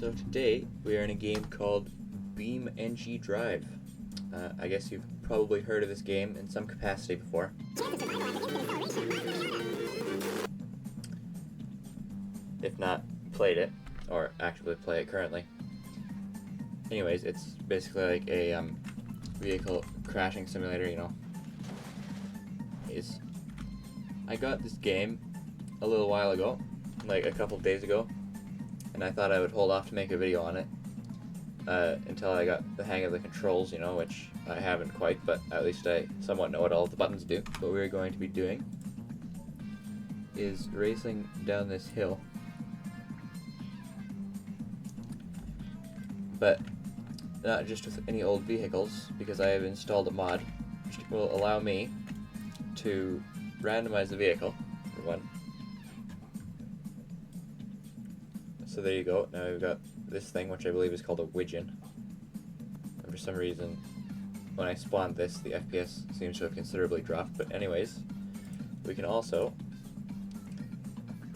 So today we are in a game called BeamNG.drive. I guess you've probably heard of this game in some capacity before. If not, played it, or actively play it currently. Anyways, it's basically like a vehicle crashing simulator, you know. I got this game a little while ago, like a couple of days ago, and I thought I would hold off to make a video on it until I got the hang of the controls, you know, which I haven't quite, but at least I somewhat know what all the buttons do. What we're going to be doing is racing down this hill, but not just with any old vehicles, because I have installed a mod which will allow me to randomize the vehicle, for one. So there you go. Now we've got this thing, which I believe is called a widget. And for some reason, when I spawned this, the FPS seems to have considerably dropped. But anyways, we can also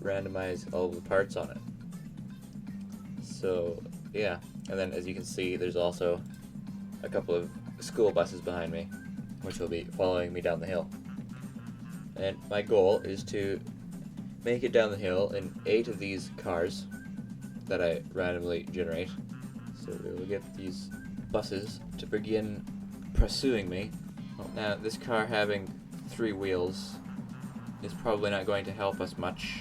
randomize all of the parts on it. So yeah, and then as you can see, there's also a couple of school buses behind me, which will be following me down the hill. And my goal is to make it down the hill in 8 of these cars that I randomly generate. So we will get these buses to begin pursuing me. Well, now, this car having 3 wheels is probably not going to help us much.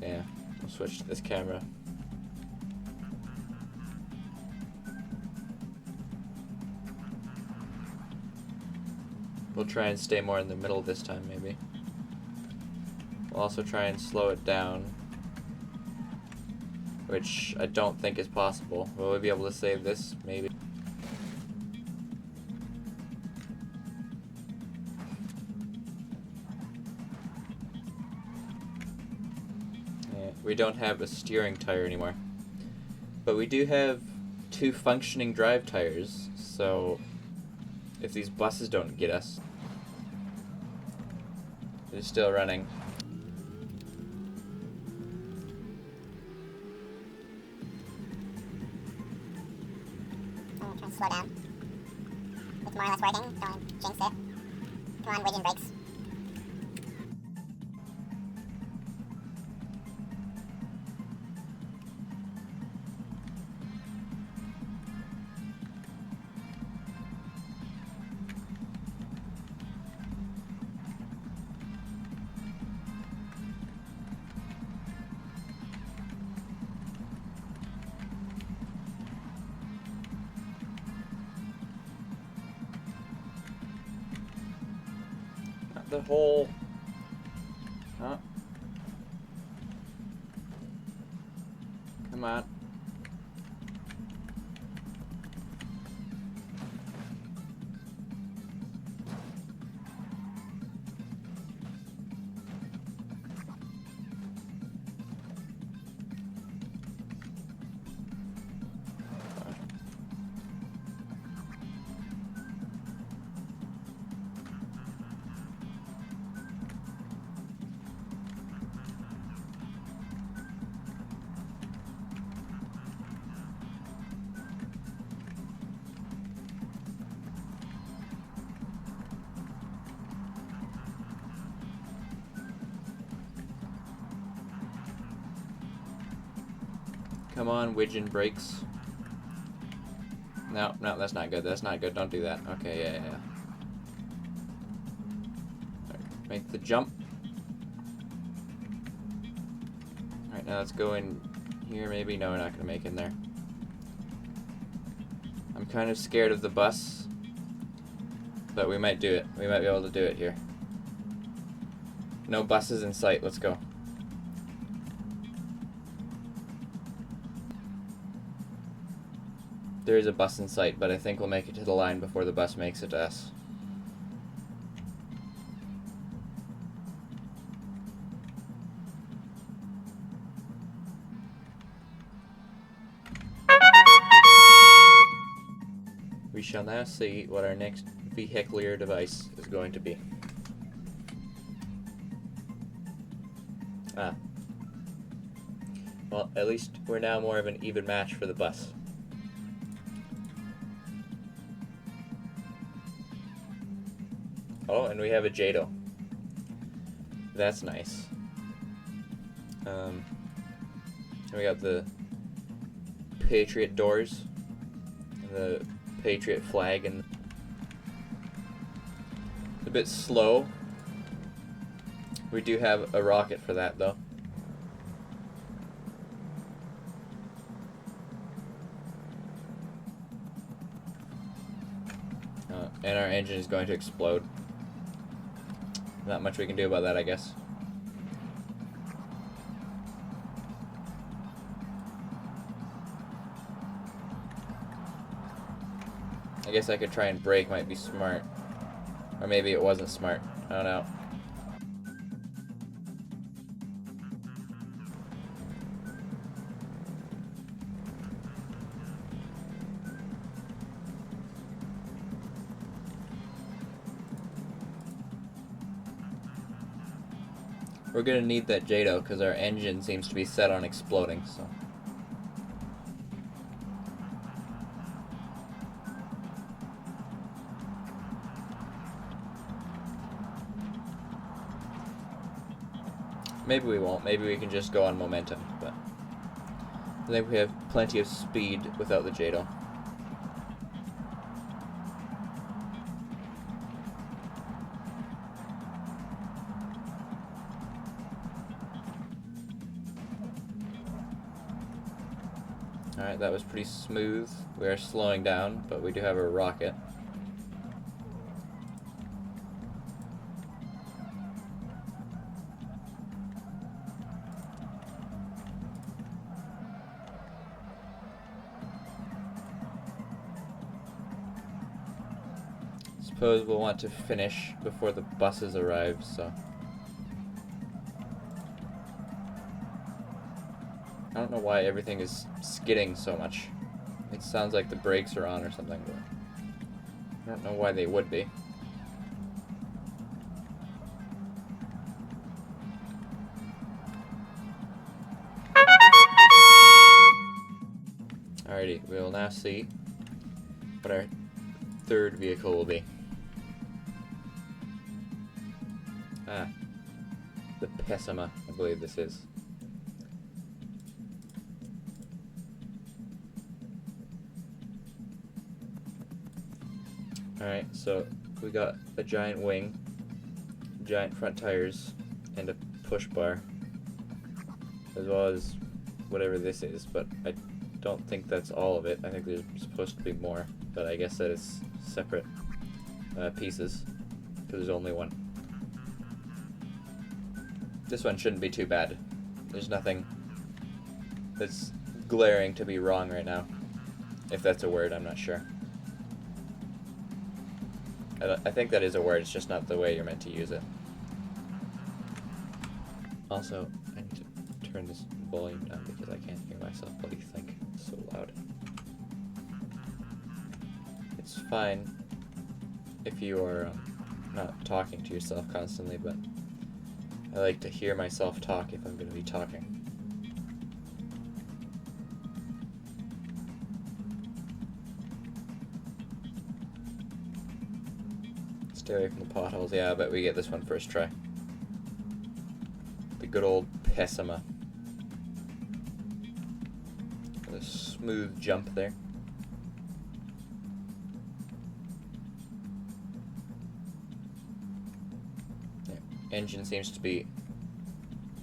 Yeah, we'll switch to this camera. We'll try and stay more in the middle this time, maybe. We'll also try and slow it down, which I don't think is possible. Will we be able to save this? Maybe. Yeah, we don't have a steering tire anymore. But we do have 2 functioning drive tires, so if these buses don't get us, it's still running. I'm trying to slow down. It's more or less working. Don't want to jinx it. Come on, widget brakes. The whole... Huh? Come on. Come on, widget brakes. No, that's not good. That's not good. Don't do that. Okay, yeah. Right, make the jump. Alright, now let's go in here maybe. No, we're not going to make it in there. I'm kind of scared of the bus, but we might do it. We might be able to do it here. No buses in sight. Let's go. There is a bus in sight, but I think we'll make it to the line before the bus makes it to us. We shall now see what our next vehicular device is going to be. Well, at least we're now more of an even match for the bus. Oh, and we have a JADO. That's nice. We got the Patriot doors, and the Patriot flag, and it's a bit slow. We do have a rocket for that, though. And our engine is going to explode. Not much we can do about that, I guess. I guess I could try and brake, might be smart. Or maybe it wasn't smart. I don't know. We're gonna need that JADO because our engine seems to be set on exploding, so. Maybe we won't. Maybe we can just go on momentum, but I think we have plenty of speed without the JADO. Alright, that was pretty smooth. We are slowing down, but we do have a rocket. Suppose we'll want to finish before the buses arrive, so. I don't know why everything is skidding so much. It sounds like the brakes are on or something, but I don't know why they would be. Alrighty, we will now see what our third vehicle will be. Ah, the Pessima, I believe this is. Alright, so we got a giant wing, giant front tires, and a push bar, as well as whatever this is, but I don't think that's all of it. I think there's supposed to be more, but I guess that it's separate pieces, because there's only one. This one shouldn't be too bad. There's nothing that's glaring to be wrong right now. If that's a word, I'm not sure. I think that is a word, it's just not the way you're meant to use it. Also, I need to turn this volume down because I can't hear myself bloody think. It's so loud. It's fine if you are not talking to yourself constantly, but I like to hear myself talk if I'm going to be talking. Stay away from the potholes. Yeah, I bet we get this one first try. The good old Pessima. A smooth jump there. Yeah. Engine seems to be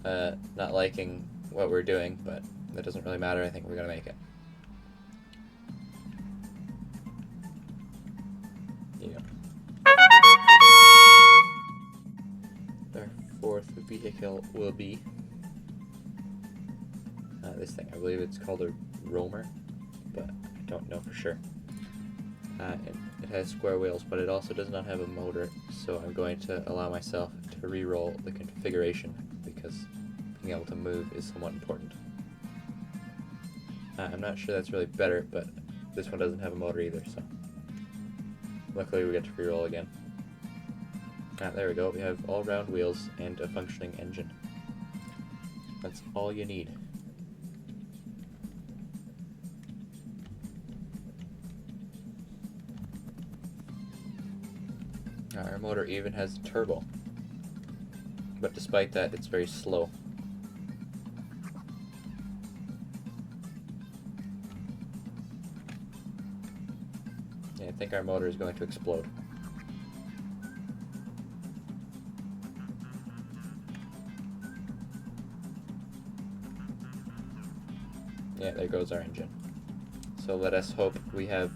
not liking what we're doing, but that doesn't really matter. I think we're gonna make it. Our fourth vehicle will be this thing. I believe it's called a roamer, but I don't know for sure. It has square wheels, but it also does not have a motor, so I'm going to allow myself to re-roll the configuration because being able to move is somewhat important. I'm not sure that's really better, but this one doesn't have a motor either, so luckily we get to re-roll again. There we go, we have all round wheels and a functioning engine. That's all you need. Our motor even has turbo, but despite that, it's very slow. Yeah, I think our motor is going to explode. Yeah, there goes our engine. So let us hope we have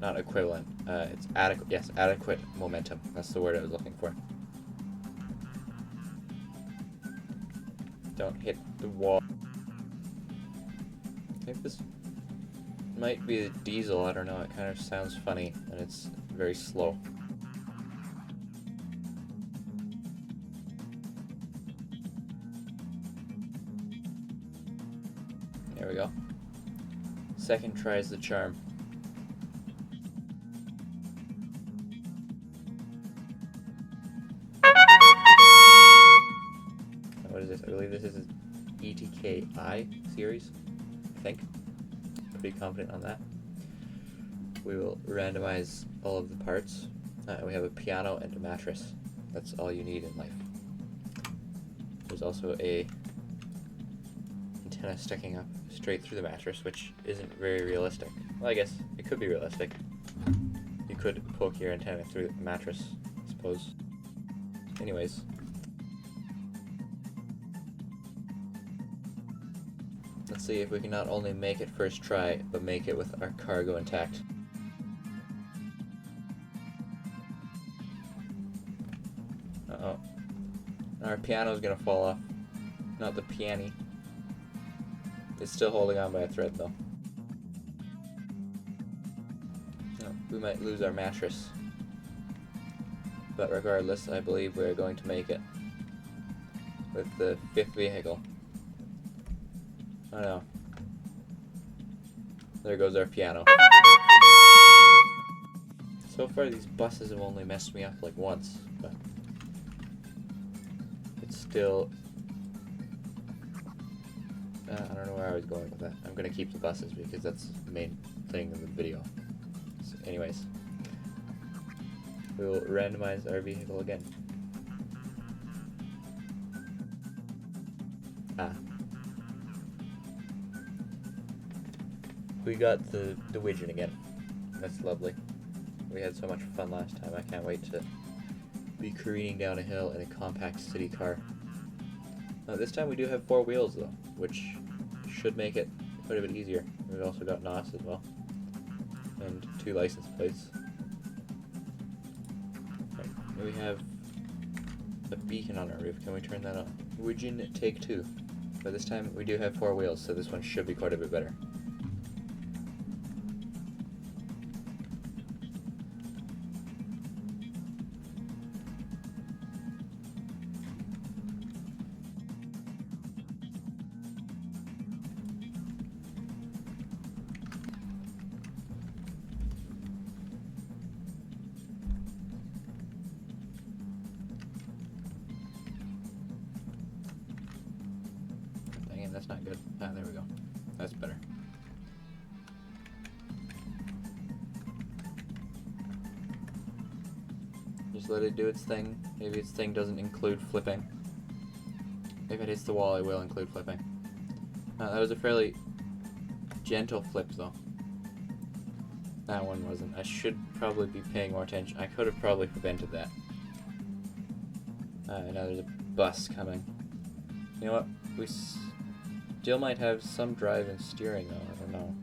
not equivalent. It's adequate. Yes, adequate momentum. That's the word I was looking for. Don't hit the wall. I think this might be the diesel. I don't know. It kind of sounds funny, and it's very slow. There we go. Second tries the charm. What is this? I believe this is an ETKI series, I think. Pretty confident on that. We will randomize all of the parts. We have a piano and a mattress. That's all you need in life. There's also a antenna sticking up straight through the mattress, which isn't very realistic. Well, I guess it could be realistic. You could poke your antenna through the mattress, I suppose. Anyways. Let's see if we can not only make it first try, but make it with our cargo intact. Uh-oh. Our piano is gonna fall off. Not the piano. It's still holding on by a thread, though. Oh, we might lose our mattress. But regardless, I believe we're going to make it with the fifth vehicle. Oh no. There goes our piano. So far these buses have only messed me up like once, but it's still... I don't know where I was going with that. I'm gonna keep the buses because that's the main thing in the video. So anyways, we will randomize our vehicle again. We got the widget again. That's lovely. We had so much fun last time. I can't wait to be careening down a hill in a compact city car. This time we do have 4 wheels though, which should make it quite a bit easier. We've also got NOS as well, and 2 license plates. Right. We have a beacon on our roof. Can we turn that on? Widget take 2. But this time we do have 4 wheels, so this one should be quite a bit better. That's not good. Ah, there we go. That's better. Just let it do its thing. Maybe its thing doesn't include flipping. If it hits the wall, it will include flipping. That was a fairly gentle flip, though. That one wasn't. I should probably be paying more attention. I could have probably prevented that. Now there's a bus coming. You know what? We still might have some drive and steering, though. I don't know.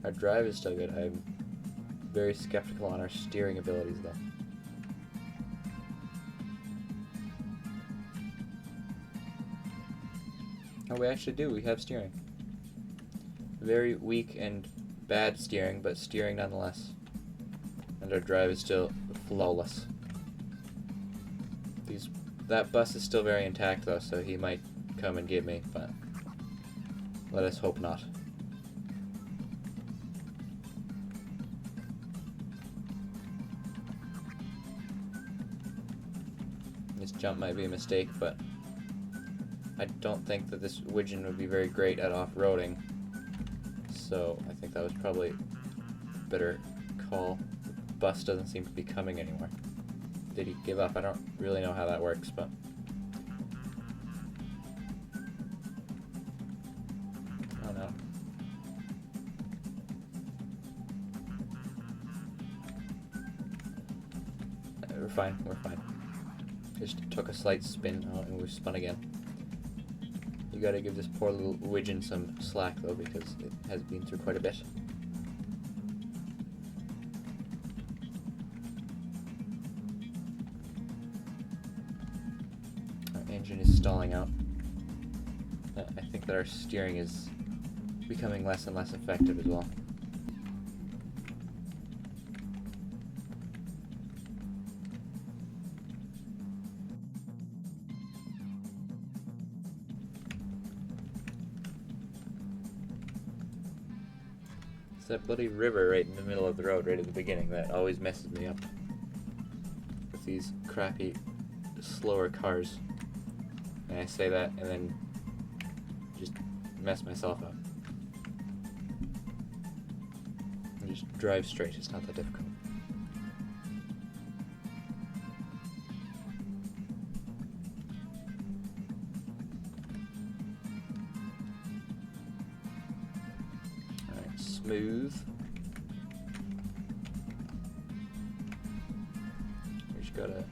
Our drive is still good. I'm very skeptical on our steering abilities, though. Oh, we actually do. We have steering. Very weak and bad steering, but steering nonetheless. And our drive is still flawless. That bus is still very intact, though, so he might come and get me, but let us hope not. This jump might be a mistake, but I don't think that this widget would be very great at off-roading, so I think that was probably a better call. bus doesn't seem to be coming anymore. Did he give up? I don't really know how that works, but... Oh no. We're fine, we're fine. Just took a slight spin and we've spun again. You gotta give this poor little widgeon some slack though, because it has been through quite a bit. Our engine is stalling out. I think that our steering is becoming less and less effective as well. That bloody river right in the middle of the road, right at the beginning, that always messes me up with these crappy, slower cars. And I say that and then just mess myself up. And just drive straight, it's not that difficult. Smooth. We just gotta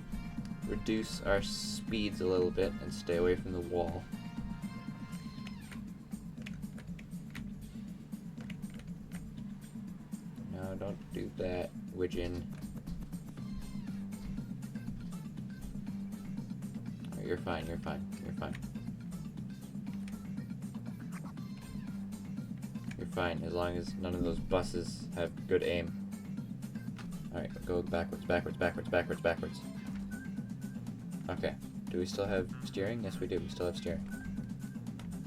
reduce our speeds a little bit and stay away from the wall. No, don't do that, widgeon. Oh, you're fine, you're fine, you're fine. You're fine, as long as none of those buses have good aim. Alright, go backwards, backwards, backwards, backwards, backwards. Okay, do we still have steering? Yes, we do, we still have steering.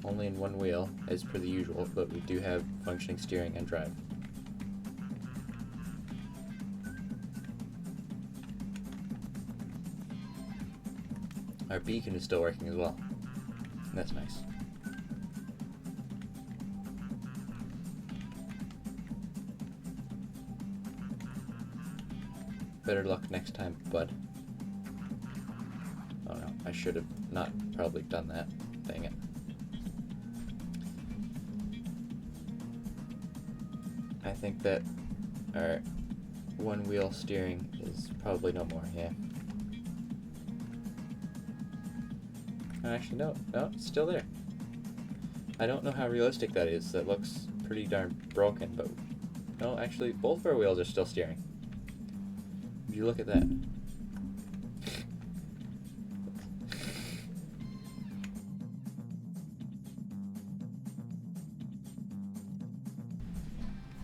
Only in one wheel, as per the usual, but we do have functioning steering and drive. Our beacon is still working as well. That's nice. Better luck next time, bud. Oh no, I should have not probably done that. Dang it. I think that our one wheel steering is probably no more, yeah. Actually, no, it's still there. I don't know how realistic that is. That looks pretty darn broken, but no, actually, both of our wheels are still steering. Would you look at that?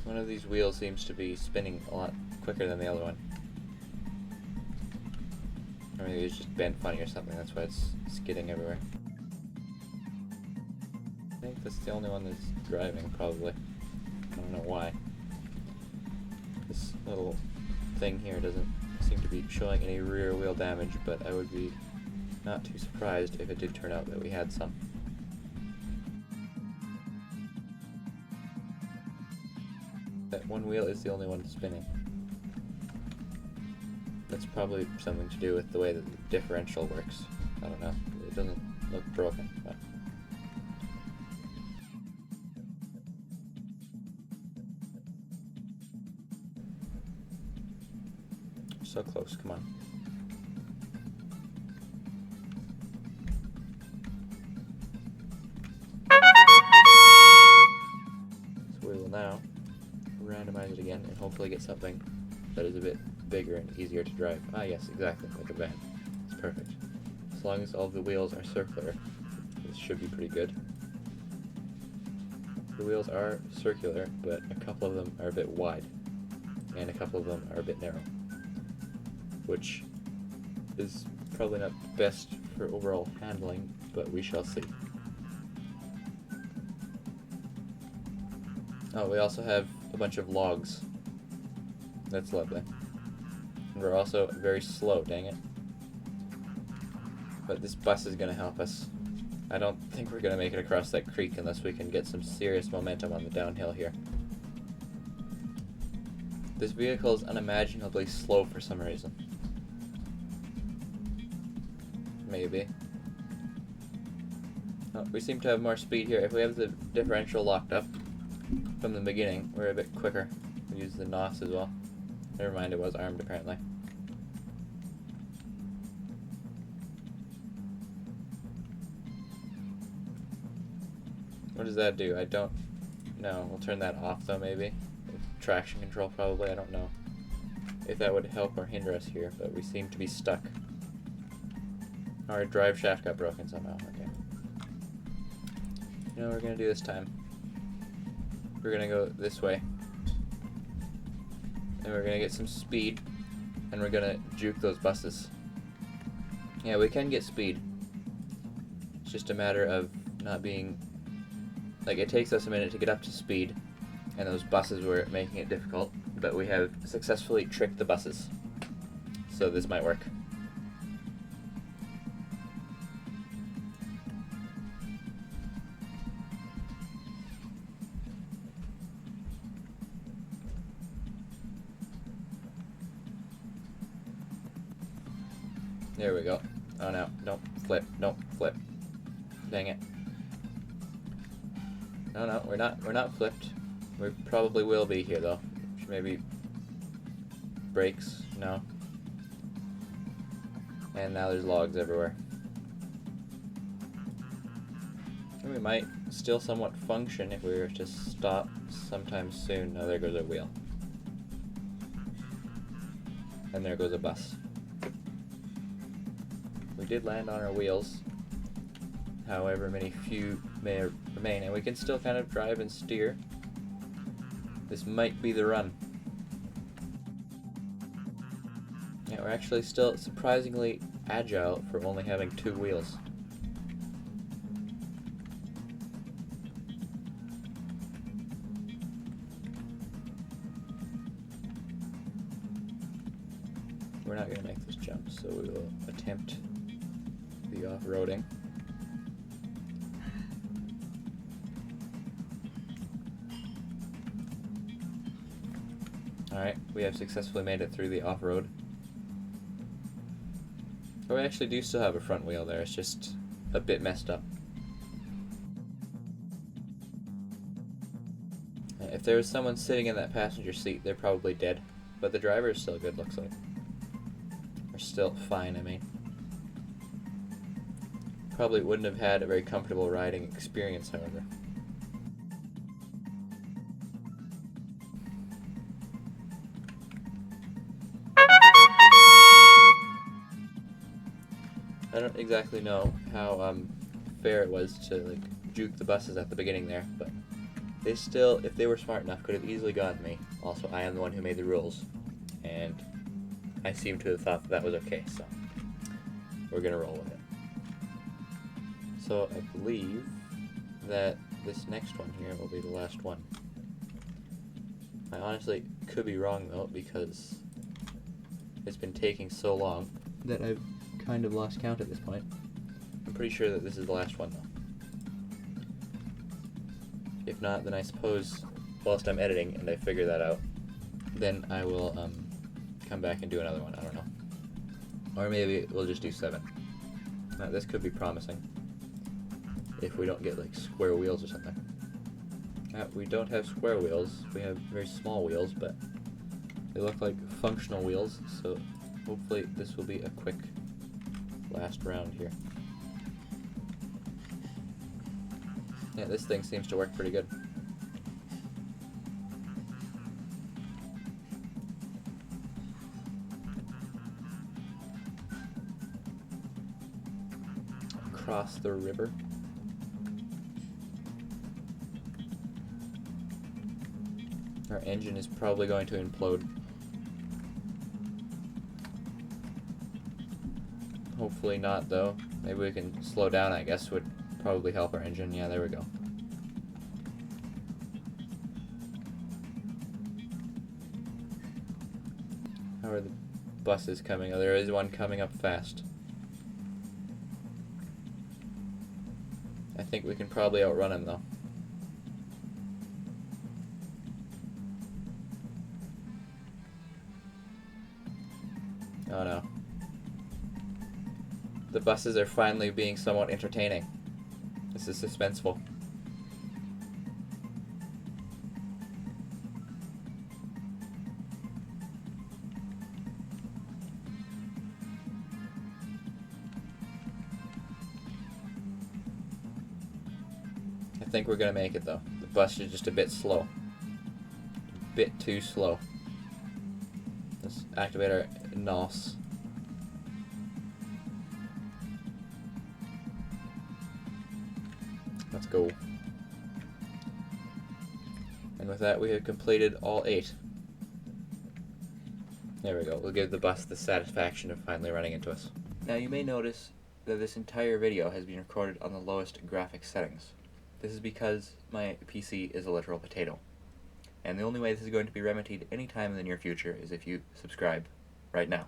One of these wheels seems to be spinning a lot quicker than the other one. Or maybe it's just bent funny or something, that's why it's skidding everywhere. I think that's the only one that's driving, probably. I don't know why. This little thing here doesn't seem to be showing any rear wheel damage, but I would be not too surprised if it did turn out that we had some. That one wheel is the only one spinning. That's probably something to do with the way that the differential works. I don't know. It doesn't look broken, but... So close, come on. So we will now randomize it again and hopefully get something that is a bit bigger and easier to drive. Ah yes, exactly, like a van. It's perfect. As long as all of the wheels are circular, this should be pretty good. The wheels are circular, but a couple of them are a bit wide, and a couple of them are a bit narrow, which is probably not best for overall handling, but we shall see. Oh, we also have a bunch of logs. That's lovely. And we're also very slow, dang it. But this bus is going to help us. I don't think we're going to make it across that creek unless we can get some serious momentum on the downhill here. This vehicle is unimaginably slow for some reason. Maybe. Oh, we seem to have more speed here. If we have the differential locked up from the beginning, we're a bit quicker. We use the NOS as well. Never mind, it was armed apparently. What does that do? I don't know. We'll turn that off though, maybe. Traction control probably, I don't know if that would help or hinder us here, but we seem to be stuck. Our drive shaft got broken somehow, okay. You know what we're gonna do this time? We're gonna go this way. And we're gonna get some speed, and we're gonna juke those buses. Yeah, we can get speed. It's just a matter of not being... Like, it takes us a minute to get up to speed, and those buses were making it difficult, but we have successfully tricked the buses. So this might work. There we go. Oh no, don't flip, don't flip. Dang it. No, we're not flipped. We probably will be here though. Maybe brakes, no. And now there's logs everywhere. And we might still somewhat function if we were to stop sometime soon. Oh, there goes our wheel. And there goes a bus. We did land on our wheels, however many few may remain, and we can still kind of drive and steer. This might be the run. Yeah, we're actually still surprisingly agile for only having 2 wheels. We're not going to make this jump, so we will attempt the off-roading. Alright, we have successfully made it through the off-road. But we actually do still have a front wheel there, it's just a bit messed up. If there was someone sitting in that passenger seat, they're probably dead. But the driver is still good, looks like. Or still fine, I mean. Probably wouldn't have had a very comfortable riding experience, however. I don't exactly know how fair it was to like juke the buses at the beginning there, but they still, if they were smart enough, could have easily gotten me. Also, I am the one who made the rules, and I seem to have thought that was okay, so we're gonna roll with it. So I believe that this next one here will be the last one. I honestly could be wrong though, because it's been taking so long that I've kind of lost count at this point. I'm pretty sure that this is the last one though. If not, then I suppose whilst I'm editing and I figure that out, then I will come back and do another one. I don't know. Or maybe we'll just do 7. Now, this could be promising if we don't get like square wheels or something. We don't have square wheels. We have very small wheels, but they look like functional wheels, so hopefully this will be a quick last round here. Yeah, this thing seems to work pretty good. Across the river. Our engine is probably going to implode. Hopefully not, though. Maybe we can slow down, I guess, would probably help our engine. Yeah, there we go. How are the buses coming? Oh, there is one coming up fast. I think we can probably outrun him, though. Oh no. The buses are finally being somewhat entertaining. This is suspenseful. I think we're gonna make it though. The bus is just a bit slow. A bit too slow. Let's activate our NOS. Let's go. And with that, we have completed all 8. There we go. We'll give the bus the satisfaction of finally running into us. Now you may notice that this entire video has been recorded on the lowest graphics settings. This is because my PC is a literal potato. And the only way this is going to be remedied anytime in the near future is if you subscribe right now.